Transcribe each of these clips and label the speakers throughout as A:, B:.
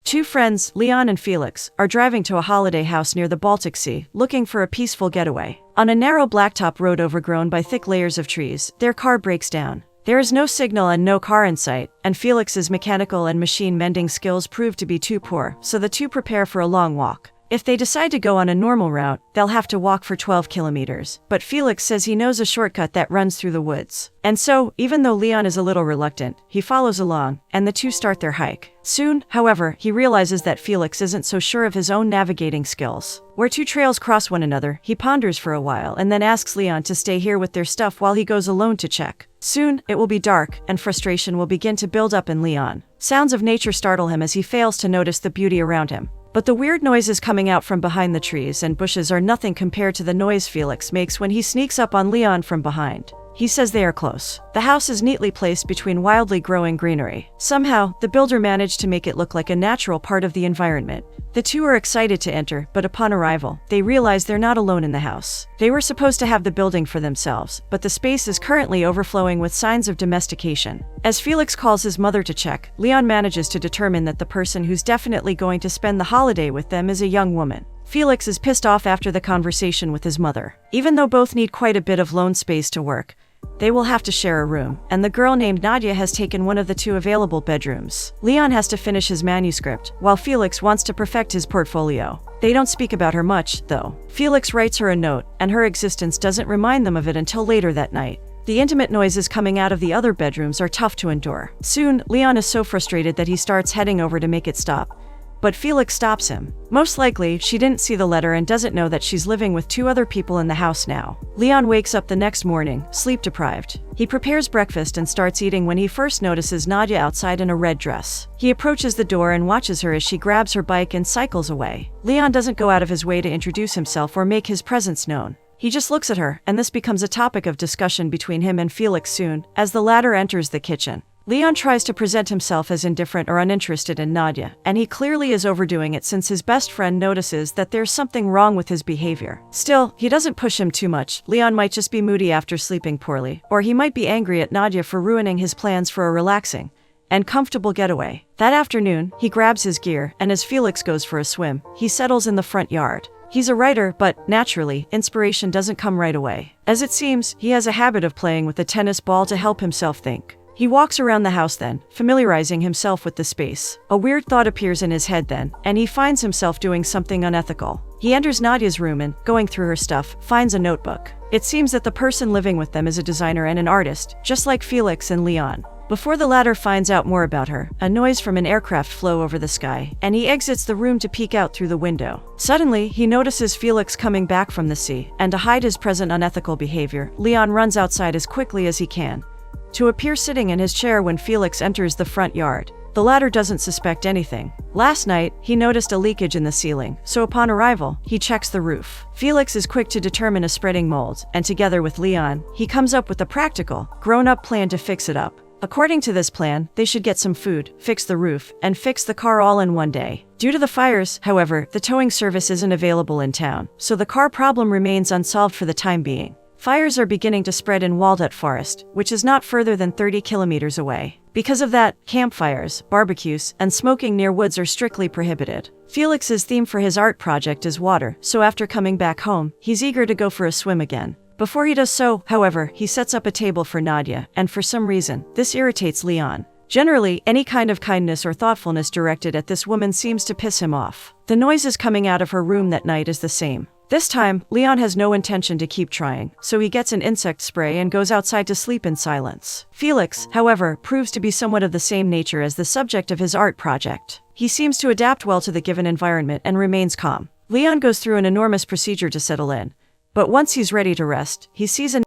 A: Two friends, Leon and Felix, are driving to a holiday house near the Baltic Sea, looking for a peaceful getaway. On a narrow blacktop road overgrown by thick layers of trees, their car breaks down. There is no signal and no car in sight, and Felix's mechanical and machine mending skills prove to be too poor, so the two prepare for a long walk. If they decide to go on a normal route, they'll have to walk for 12 kilometers, but Felix says he knows a shortcut that runs through the woods. And so, even though Leon is a little reluctant, he follows along, and the two start their hike. Soon, however, he realizes that Felix isn't so sure of his own navigating skills. Where two trails cross one another, he ponders for a while and then asks Leon to stay here with their stuff while he goes alone to check. Soon, it will be dark, and frustration will begin to build up in Leon. Sounds of nature startle him as he fails to notice the beauty around him. But the weird noises coming out from behind the trees and bushes are nothing compared to the noise Felix makes when he sneaks up on Leon from behind. He says they are close. The house is neatly placed between wildly growing greenery. Somehow, the builder managed to make it look like a natural part of the environment. The two are excited to enter, but upon arrival, they realize they're not alone in the house. They were supposed to have the building for themselves, but the space is currently overflowing with signs of domestication. As Felix calls his mother to check, Leon manages to determine that the person who's definitely going to spend the holiday with them is a young woman. Felix is pissed off after the conversation with his mother. Even though both need quite a bit of lone space to work, they will have to share a room, and the girl named Nadia has taken one of the two available bedrooms. Leon has to finish his manuscript, while Felix wants to perfect his portfolio. They don't speak about her much, though. Felix writes her a note, and her existence doesn't remind them of it until later that night. The intimate noises coming out of the other bedrooms are tough to endure. Soon, Leon is so frustrated that he starts heading over to make it stop. But Felix stops him. Most likely, she didn't see the letter and doesn't know that she's living with two other people in the house now. Leon wakes up the next morning, sleep-deprived. He prepares breakfast and starts eating when he first notices Nadia outside in a red dress. He approaches the door and watches her as she grabs her bike and cycles away. Leon doesn't go out of his way to introduce himself or make his presence known. He just looks at her, and this becomes a topic of discussion between him and Felix soon, as the latter enters the kitchen. Leon tries to present himself as indifferent or uninterested in Nadia, and he clearly is overdoing it since his best friend notices that there's something wrong with his behavior. Still, he doesn't push him too much. Leon might just be moody after sleeping poorly, or he might be angry at Nadia for ruining his plans for a relaxing and comfortable getaway. That afternoon, he grabs his gear, and as Felix goes for a swim, he settles in the front yard. He's a writer, but, naturally, inspiration doesn't come right away. As it seems, he has a habit of playing with a tennis ball to help himself think. He walks around the house then, familiarizing himself with the space. A weird thought appears in his head then, and he finds himself doing something unethical. He enters Nadia's room and, going through her stuff, finds a notebook. It seems that the person living with them is a designer and an artist, just like Felix and Leon. Before the latter finds out more about her, a noise from an aircraft flew over the sky, and he exits the room to peek out through the window. Suddenly, he notices Felix coming back from the sea, and to hide his present unethical behavior, Leon runs outside as quickly as he can, to appear sitting in his chair when Felix enters the front yard. The latter doesn't suspect anything. Last night, he noticed a leakage in the ceiling, so upon arrival, he checks the roof. Felix is quick to determine a spreading mold, and together with Leon, he comes up with a practical, grown-up plan to fix it up. According to this plan, they should get some food, fix the roof, and fix the car all in one day. Due to the fires, however, the towing service isn't available in town, so the car problem remains unsolved for the time being. Fires are beginning to spread in Walnut Forest, which is not further than 30 kilometers away. Because of that, campfires, barbecues, and smoking near woods are strictly prohibited. Felix's theme for his art project is water, so after coming back home, he's eager to go for a swim again. Before he does so, however, he sets up a table for Nadia, and for some reason, this irritates Leon. Generally, any kind of kindness or thoughtfulness directed at this woman seems to piss him off. The noises coming out of her room that night is the same. This time, Leon has no intention to keep trying, so he gets an insect spray and goes outside to sleep in silence. Felix, however, proves to be somewhat of the same nature as the subject of his art project. He seems to adapt well to the given environment and remains calm. Leon goes through an enormous procedure to settle in, but once he's ready to rest, he sees a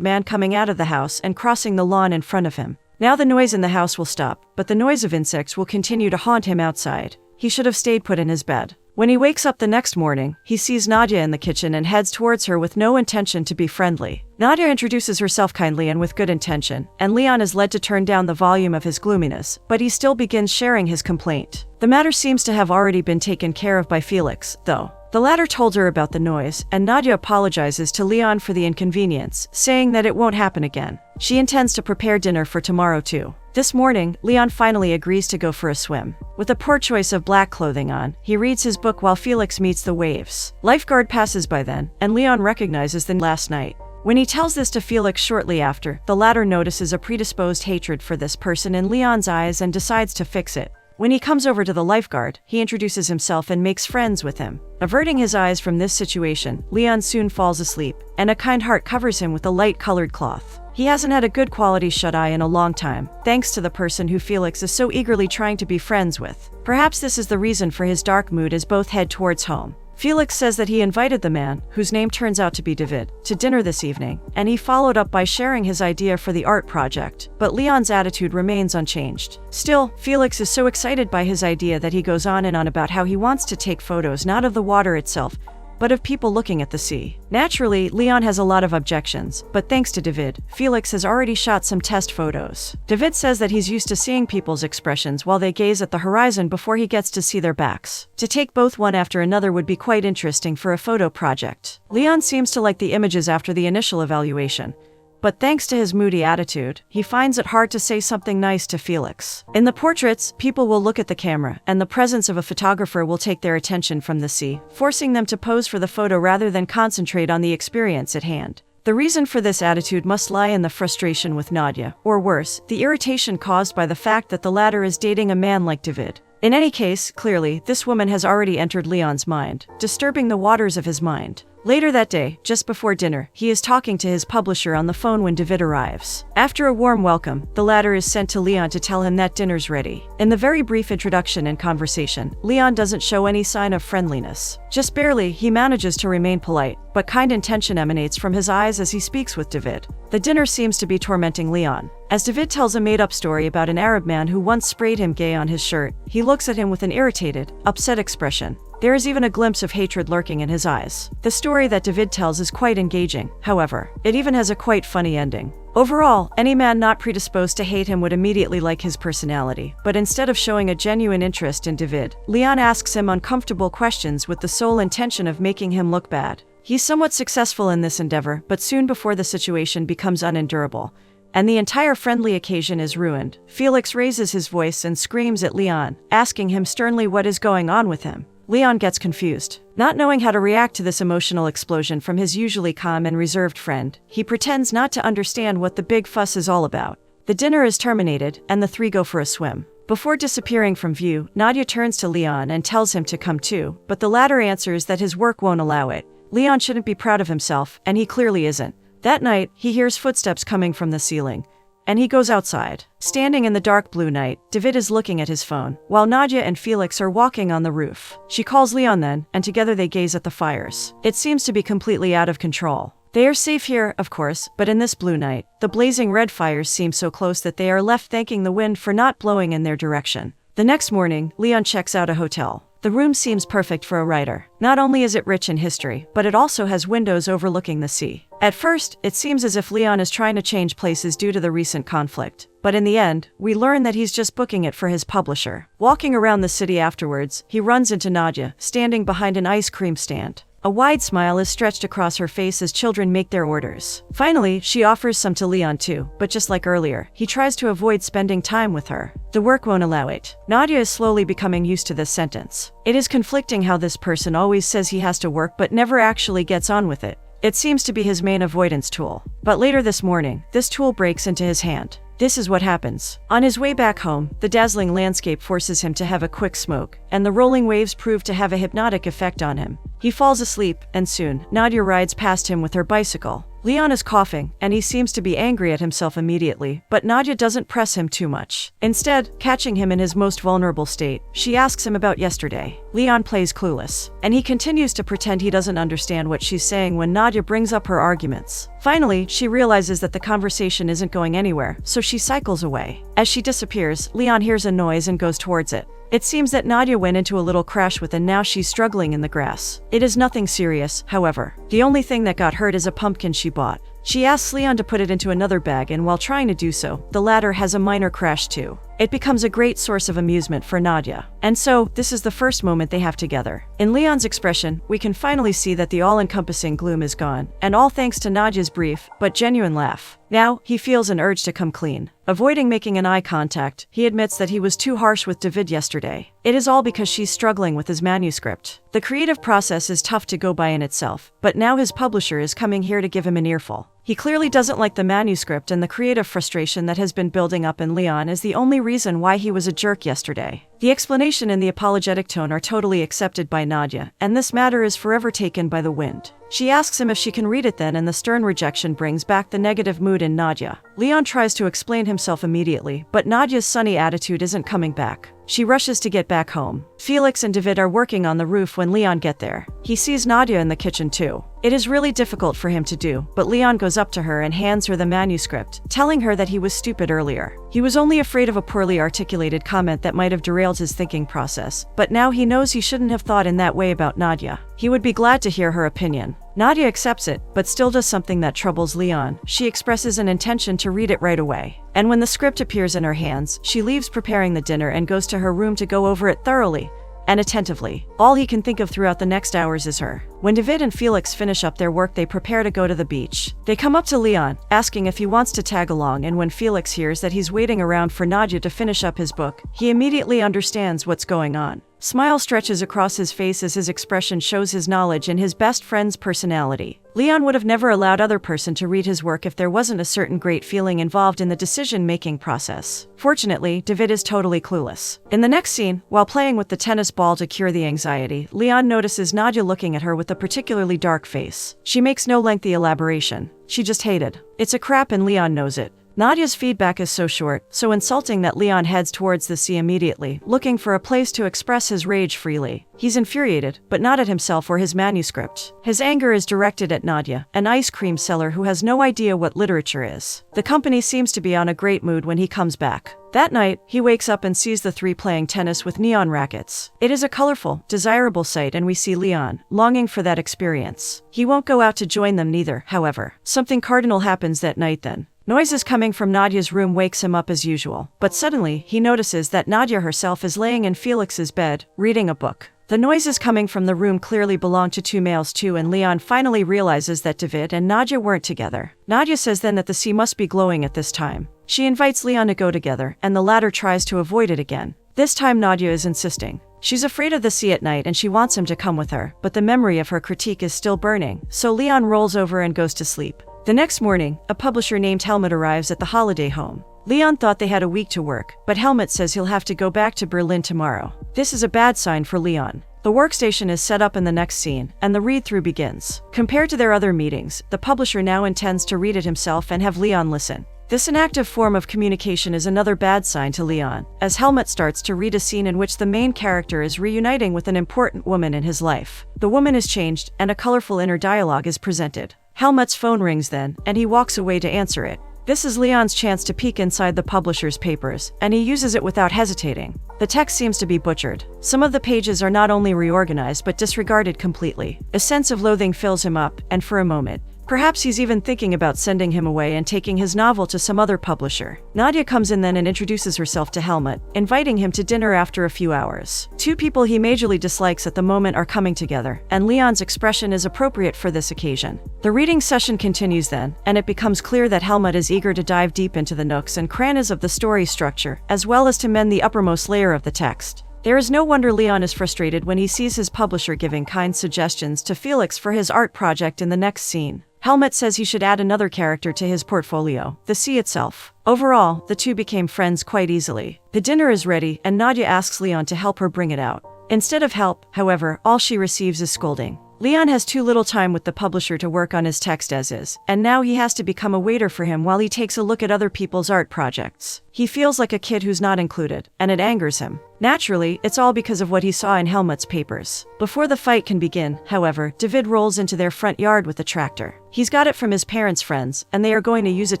A: man coming out of the house and crossing the lawn in front of him. Now the noise in the house will stop, but the noise of insects will continue to haunt him outside. He should have stayed put in his bed. When he wakes up the next morning, he sees Nadia in the kitchen and heads towards her with no intention to be friendly. Nadia introduces herself kindly and with good intention, and Leon is led to turn down the volume of his gloominess, but he still begins sharing his complaint. The matter seems to have already been taken care of by Felix, though. The latter told her about the noise, and Nadia apologizes to Leon for the inconvenience, saying that it won't happen again. She intends to prepare dinner for tomorrow too. This morning, Leon finally agrees to go for a swim. With a poor choice of black clothing on, he reads his book while Felix meets the waves. Lifeguard passes by then, and Leon recognizes them last night. When he tells this to Felix shortly after, the latter notices a predisposed hatred for this person in Leon's eyes and decides to fix it. When he comes over to the lifeguard, he introduces himself and makes friends with him. Averting his eyes from this situation, Leon soon falls asleep, and a kind heart covers him with a light-colored cloth. He hasn't had a good quality shut-eye in a long time, thanks to the person who Felix is so eagerly trying to be friends with. Perhaps this is the reason for his dark mood as both head towards home. Felix says that he invited the man, whose name turns out to be David, to dinner this evening, and he followed up by sharing his idea for the art project, but Leon's attitude remains unchanged. Still, Felix is so excited by his idea that he goes on and on about how he wants to take photos not of the water itself, but of people looking at the sea. Naturally, Leon has a lot of objections, but thanks to David, Felix has already shot some test photos. David says that he's used to seeing people's expressions while they gaze at the horizon before he gets to see their backs. To take both one after another would be quite interesting for a photo project. Leon seems to like the images after the initial evaluation, but thanks to his moody attitude, he finds it hard to say something nice to Felix. In the portraits, people will look at the camera, and the presence of a photographer will take their attention from the sea, forcing them to pose for the photo rather than concentrate on the experience at hand. The reason for this attitude must lie in the frustration with Nadia, or worse, the irritation caused by the fact that the latter is dating a man like David. In any case, clearly, this woman has already entered Leon's mind, disturbing the waters of his mind. Later that day, just before dinner, he is talking to his publisher on the phone when David arrives. After a warm welcome, the latter is sent to Leon to tell him that dinner's ready. In the very brief introduction and conversation, Leon doesn't show any sign of friendliness. Just barely, he manages to remain polite, but kind intention emanates from his eyes as he speaks with David. The dinner seems to be tormenting Leon. As David tells a made-up story about an Arab man who once sprayed him gay on his shirt, he looks at him with an irritated, upset expression. There is even a glimpse of hatred lurking in his eyes. The story that David tells is quite engaging, however. It even has a quite funny ending. Overall, any man not predisposed to hate him would immediately like his personality, but instead of showing a genuine interest in David, Leon asks him uncomfortable questions with the sole intention of making him look bad. He's somewhat successful in this endeavor, but soon before the situation becomes unendurable, and the entire friendly occasion is ruined, Felix raises his voice and screams at Leon, asking him sternly what is going on with him. Leon gets confused. Not knowing how to react to this emotional explosion from his usually calm and reserved friend, he pretends not to understand what the big fuss is all about. The dinner is terminated, and the three go for a swim. Before disappearing from view, Nadia turns to Leon and tells him to come too, but the latter answers that his work won't allow it. Leon shouldn't be proud of himself, and he clearly isn't. That night, he hears footsteps coming from the ceiling, and he goes outside. Standing in the dark blue night, David is looking at his phone, while Nadia and Felix are walking on the roof. She calls Leon then, and together they gaze at the fires. It seems to be completely out of control. They are safe here, of course, but in this blue night, the blazing red fires seem so close that they are left thanking the wind for not blowing in their direction. The next morning, Leon checks out a hotel. The room seems perfect for a writer. Not only is it rich in history, but it also has windows overlooking the sea. At first, it seems as if Leon is trying to change places due to the recent conflict. But in the end, we learn that he's just booking it for his publisher. Walking around the city afterwards, he runs into Nadia, standing behind an ice cream stand. A wide smile is stretched across her face as children make their orders. Finally, she offers some to Leon too, but just like earlier, he tries to avoid spending time with her. The work won't allow it. Nadia is slowly becoming used to this sentence. It is conflicting how this person always says he has to work but never actually gets on with it. It seems to be his main avoidance tool. But later this morning, this tool breaks into his hand. This is what happens. On his way back home, the dazzling landscape forces him to have a quick smoke, and the rolling waves prove to have a hypnotic effect on him. He falls asleep, and soon, Nadia rides past him with her bicycle. Leon is coughing, and he seems to be angry at himself immediately, but Nadia doesn't press him too much. Instead, catching him in his most vulnerable state, she asks him about yesterday. Leon plays clueless, and he continues to pretend he doesn't understand what she's saying when Nadia brings up her arguments. Finally, she realizes that the conversation isn't going anywhere, so she cycles away. As she disappears, Leon hears a noise and goes towards it. It seems that Nadia went into a little crash with and now she's struggling in the grass. It is nothing serious, however. The only thing that got hurt is a pumpkin she bought. She asks Leon to put it into another bag, and while trying to do so, the latter has a minor crash too. It becomes a great source of amusement for Nadia. And so, this is the first moment they have together. In Leon's expression, we can finally see that the all-encompassing gloom is gone, and all thanks to Nadia's brief, but genuine laugh. Now, he feels an urge to come clean. Avoiding making an eye contact, he admits that he was too harsh with David yesterday. It is all because she's struggling with his manuscript. The creative process is tough to go by in itself, but now his publisher is coming here to give him an earful. He clearly doesn't like the manuscript, and the creative frustration that has been building up in Leon is the only reason why he was a jerk yesterday. The explanation and the apologetic tone are totally accepted by Nadia, and this matter is forever taken by the wind. She asks him if she can read it then, and the stern rejection brings back the negative mood in Nadia. Leon tries to explain himself immediately, but Nadia's sunny attitude isn't coming back. She rushes to get back home. Felix and David are working on the roof when Leon gets there. He sees Nadia in the kitchen too. It is really difficult for him to do, but Leon goes up to her and hands her the manuscript, telling her that he was stupid earlier. He was only afraid of a poorly articulated comment that might have derailed his thinking process, but now he knows he shouldn't have thought in that way about Nadia. He would be glad to hear her opinion. Nadia accepts it, but still does something that troubles Leon. She expresses an intention to read it right away. And when the script appears in her hands, she leaves preparing the dinner and goes to her room to go over it thoroughly and attentively. All he can think of throughout the next hours is her. When David and Felix finish up their work, they prepare to go to the beach. They come up to Leon, asking if he wants to tag along, and when Felix hears that he's waiting around for Nadia to finish up his book, he immediately understands what's going on. Smile stretches across his face as his expression shows his knowledge and his best friend's personality. Leon would have never allowed other person to read his work if there wasn't a certain great feeling involved in the decision-making process. Fortunately, David is totally clueless. In the next scene, while playing with the tennis ball to cure the anxiety, Leon notices Nadia looking at her with a particularly dark face. She makes no lengthy elaboration. She just hated. It's a crap, and Leon knows it. Nadia's feedback is so short, so insulting, that Leon heads towards the sea immediately, looking for a place to express his rage freely. He's infuriated, but not at himself or his manuscript. His anger is directed at Nadia, an ice cream seller who has no idea what literature is. The company seems to be on a great mood when he comes back. That night, he wakes up and sees the three playing tennis with neon rackets. It is a colorful, desirable sight, and we see Leon, longing for that experience. He won't go out to join them neither, however. Something cardinal happens that night then. Noises coming from Nadia's room wakes him up as usual, but suddenly, he notices that Nadia herself is laying in Felix's bed, reading a book. The noises coming from the room clearly belong to two males too, and Leon finally realizes that David and Nadia weren't together. Nadia says then that the sea must be glowing at this time. She invites Leon to go together, and the latter tries to avoid it again. This time Nadia is insisting. She's afraid of the sea at night and she wants him to come with her, but the memory of her critique is still burning, so Leon rolls over and goes to sleep. The next morning, a publisher named Helmut arrives at the holiday home. Leon thought they had a week to work, but Helmut says he'll have to go back to Berlin tomorrow. This is a bad sign for Leon. The workstation is set up in the next scene, and the read-through begins. Compared to their other meetings, the publisher now intends to read it himself and have Leon listen. This inactive form of communication is another bad sign to Leon, as Helmut starts to read a scene in which the main character is reuniting with an important woman in his life. The woman is changed, and a colorful inner dialogue is presented. Helmut's phone rings then, and he walks away to answer it. This is Leon's chance to peek inside the publisher's papers, and he uses it without hesitating. The text seems to be butchered. Some of the pages are not only reorganized but disregarded completely. A sense of loathing fills him up, and for a moment, perhaps he's even thinking about sending him away and taking his novel to some other publisher. Nadia comes in then and introduces herself to Helmut, inviting him to dinner after a few hours. Two people he majorly dislikes at the moment are coming together, and Leon's expression is appropriate for this occasion. The reading session continues then, and it becomes clear that Helmut is eager to dive deep into the nooks and crannies of the story structure, as well as to mend the uppermost layer of the text. There is no wonder Leon is frustrated when he sees his publisher giving kind suggestions to Felix for his art project in the next scene. Helmut says he should add another character to his portfolio, the sea itself. Overall, the two became friends quite easily. The dinner is ready, and Nadia asks Leon to help her bring it out. Instead of help, however, all she receives is scolding. Leon has too little time with the publisher to work on his text as is, and now he has to become a waiter for him while he takes a look at other people's art projects. He feels like a kid who's not included, and it angers him. Naturally, it's all because of what he saw in Helmut's papers. Before the fight can begin, however, David rolls into their front yard with a tractor. He's got it from his parents' friends, and they are going to use it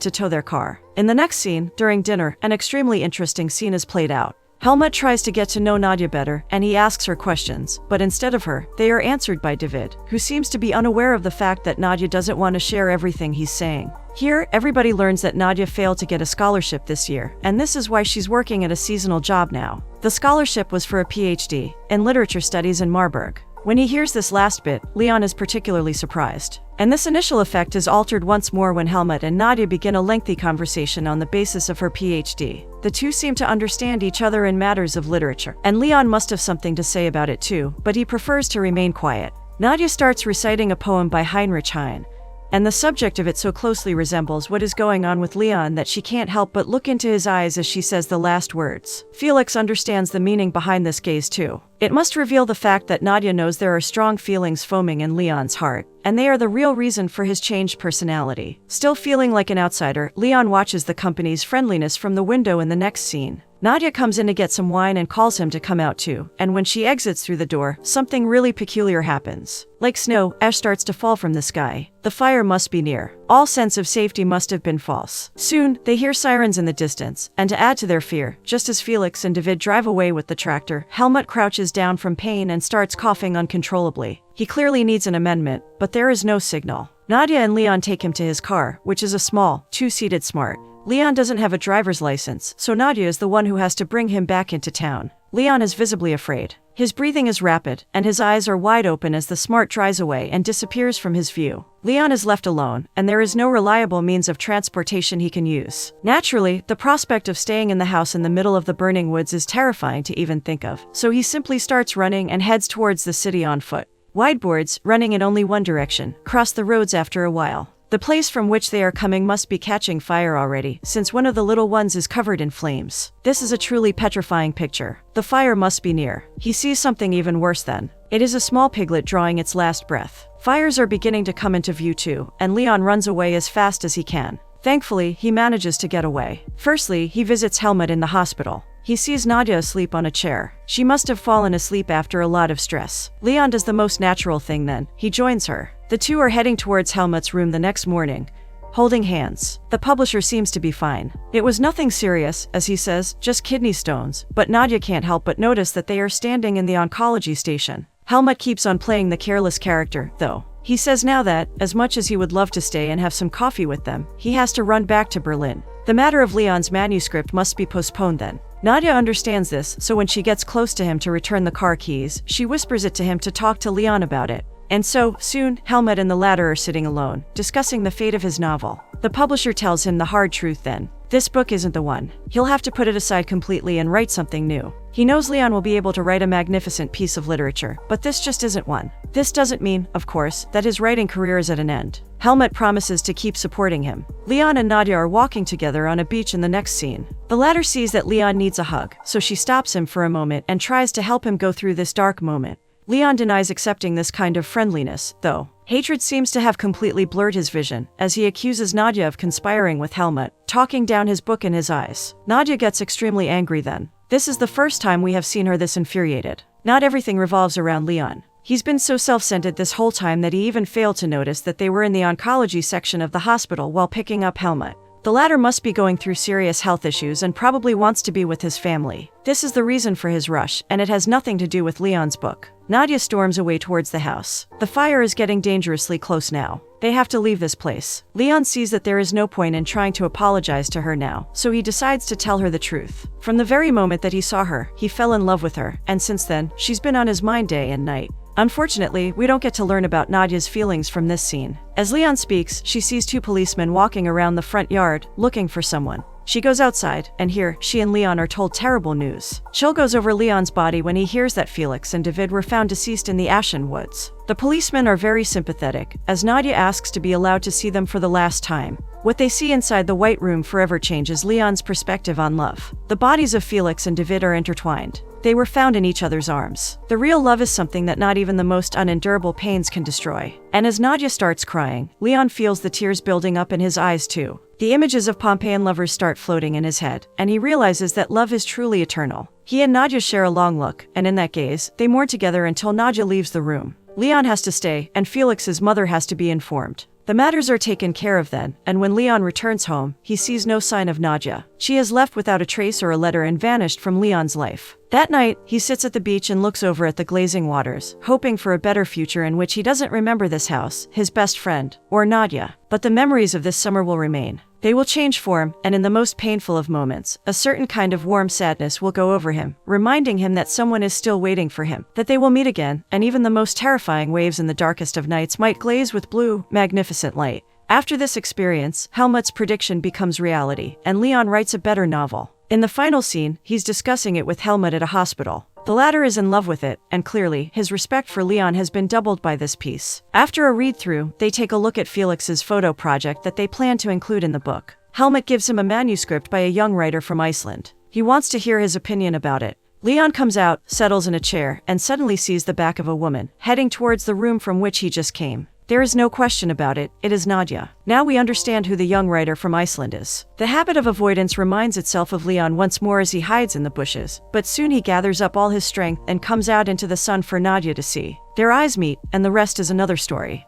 A: to tow their car. In the next scene, during dinner, an extremely interesting scene is played out. Helmut tries to get to know Nadia better, and he asks her questions, but instead of her, they are answered by David, who seems to be unaware of the fact that Nadia doesn't want to share everything he's saying. Here, everybody learns that Nadia failed to get a scholarship this year, and this is why she's working at a seasonal job now. The scholarship was for a PhD in literature studies in Marburg. When he hears this last bit, Leon is particularly surprised. And this initial effect is altered once more when Helmut and Nadia begin a lengthy conversation on the basis of her PhD. The two seem to understand each other in matters of literature, and Leon must have something to say about it too, but he prefers to remain quiet. Nadia starts reciting a poem by Heinrich Heine, and the subject of it so closely resembles what is going on with Leon that she can't help but look into his eyes as she says the last words. Felix understands the meaning behind this gaze too. It must reveal the fact that Nadia knows there are strong feelings foaming in Leon's heart, and they are the real reason for his changed personality. Still feeling like an outsider, Leon watches the company's friendliness from the window in the next scene. Nadia comes in to get some wine and calls him to come out too, and when she exits through the door, something really peculiar happens. Like snow, ash starts to fall from the sky. The fire must be near. All sense of safety must have been false. Soon, they hear sirens in the distance, and to add to their fear, just as Felix and David drive away with the tractor, Helmut crouches down from pain and starts coughing uncontrollably. He clearly needs an amendment, but there is no signal. Nadia and Leon take him to his car, which is a small, two-seated Smart. Leon doesn't have a driver's license, so Nadia is the one who has to bring him back into town. Leon is visibly afraid. His breathing is rapid, and his eyes are wide open as the Smart drives away and disappears from his view. Leon is left alone, and there is no reliable means of transportation he can use. Naturally, the prospect of staying in the house in the middle of the burning woods is terrifying to even think of, so he simply starts running and heads towards the city on foot. Wideboards, running in only one direction, cross the roads after a while. The place from which they are coming must be catching fire already, since one of the little ones is covered in flames. This is a truly petrifying picture. The fire must be near. He sees something even worse then. It is a small piglet drawing its last breath. Fires are beginning to come into view too, and Leon runs away as fast as he can. Thankfully, he manages to get away. Firstly, he visits Helmut in the hospital. He sees Nadia asleep on a chair. She must have fallen asleep after a lot of stress. Leon does the most natural thing then. He joins her. The two are heading towards Helmut's room the next morning, holding hands. The publisher seems to be fine. It was nothing serious, as he says, just kidney stones, but Nadia can't help but notice that they are standing in the oncology station. Helmut keeps on playing the careless character, though. He says now that, as much as he would love to stay and have some coffee with them, he has to run back to Berlin. The matter of Leon's manuscript must be postponed then. Nadia understands this, so when she gets close to him to return the car keys, she whispers it to him to talk to Leon about it. And so, soon, Helmut and the latter are sitting alone, discussing the fate of his novel. The publisher tells him the hard truth then. This book isn't the one. He'll have to put it aside completely and write something new. He knows Leon will be able to write a magnificent piece of literature, but this just isn't one. This doesn't mean, of course, that his writing career is at an end. Helmut promises to keep supporting him. Leon and Nadia are walking together on a beach in the next scene. The latter sees that Leon needs a hug, so she stops him for a moment and tries to help him go through this dark moment. Leon denies accepting this kind of friendliness, though. Hatred seems to have completely blurred his vision, as he accuses Nadia of conspiring with Helmut, talking down his book in his eyes. Nadia gets extremely angry then. This is the first time we have seen her this infuriated. Not everything revolves around Leon. He's been so self-centered this whole time that he even failed to notice that they were in the oncology section of the hospital while picking up Helmut. The latter must be going through serious health issues and probably wants to be with his family. This is the reason for his rush, and it has nothing to do with Leon's book. Nadia storms away towards the house. The fire is getting dangerously close now. They have to leave this place. Leon sees that there is no point in trying to apologize to her now, so he decides to tell her the truth. From the very moment that he saw her, he fell in love with her, and since then, she's been on his mind day and night. Unfortunately, we don't get to learn about Nadia's feelings from this scene. As Leon speaks, she sees two policemen walking around the front yard, looking for someone. She goes outside, and here, she and Leon are told terrible news. Chill goes over Leon's body when he hears that Felix and David were found deceased in the Ashen Woods. The policemen are very sympathetic, as Nadia asks to be allowed to see them for the last time. What they see inside the White Room forever changes Leon's perspective on love. The bodies of Felix and David are intertwined. They were found in each other's arms. The real love is something that not even the most unendurable pains can destroy. And as Nadia starts crying, Leon feels the tears building up in his eyes too. The images of Pompeian lovers start floating in his head, and he realizes that love is truly eternal. He and Nadia share a long look, and in that gaze, they mourn together until Nadia leaves the room. Leon has to stay, and Felix's mother has to be informed. The matters are taken care of then, and when Leon returns home, he sees no sign of Nadia. She is left without a trace or a letter and vanished from Leon's life. That night, he sits at the beach and looks over at the glazing waters, hoping for a better future in which he doesn't remember this house, his best friend, or Nadia. But the memories of this summer will remain. They will change form, and in the most painful of moments, a certain kind of warm sadness will go over him, reminding him that someone is still waiting for him, that they will meet again, and even the most terrifying waves in the darkest of nights might glaze with blue, magnificent light. After this experience, Helmut's prediction becomes reality, and Leon writes a better novel. In the final scene, he's discussing it with Helmut at a hospital. The latter is in love with it, and clearly, his respect for Leon has been doubled by this piece. After a read-through, they take a look at Felix's photo project that they plan to include in the book. Helmut gives him a manuscript by a young writer from Iceland. He wants to hear his opinion about it. Leon comes out, settles in a chair, and suddenly sees the back of a woman, heading towards the room from which he just came. There is no question about it, it is Nadia. Now we understand who the young writer from Iceland is. The habit of avoidance reminds itself of Leon once more as he hides in the bushes, but soon he gathers up all his strength and comes out into the sun for Nadia to see. Their eyes meet, and the rest is another story.